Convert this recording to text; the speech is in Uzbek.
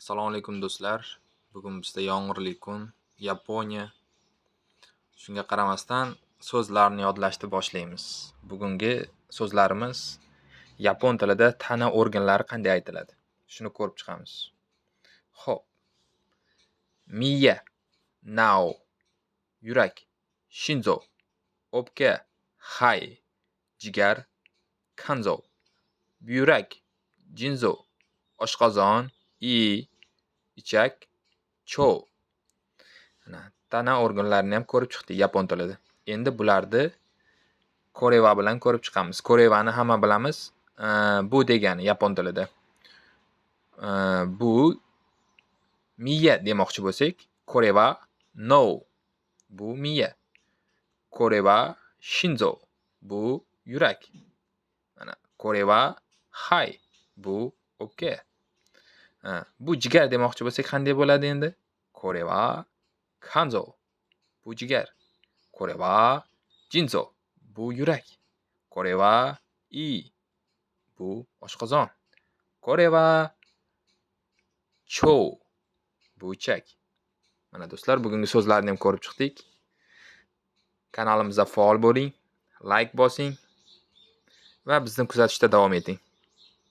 Assalomu alaykum do'stlar. Bugun bizda yomg'irli kun, Yaponiya. Shunga qaramasdan so'zlarni yodlashni boshlaymiz. Bugungi so'zlarimiz yapon tilida tana organlari qanday aytiladi? Shuni ko'rib chiqamiz. Xo'p. Miya, nao, yurak, shinzo, o'pka, hay, jigar, kanzo, buyrak, jinzo, oshqozon, ichak, cho. Tana organlarini ham ko'rib chiqdik yapon tilida. Endi bularni koreva bilan ko'rib chiqamiz. Korevani hamma bilamiz. Bu degani yapon tilida. Bu miya demoqchi bo'lsak, koreva no. Bu miya. Koreva shinzo. Bu yurak. Mana koreva hay. Bu o'pka. Bu jigar demoqchi bo'lsak qanday bo'ladi endi? Koreva kanzo. Bu jigar. Koreva jinzo. Bu yurak. Koreva bu oshqozon. Koreva cho. Bu ichak. Mana do'stlar, bugungi so'zlarni ham ko'rib chiqdik. Kanalimizda faol bo'ling, like bosing va bizni kuzatishda davom eting.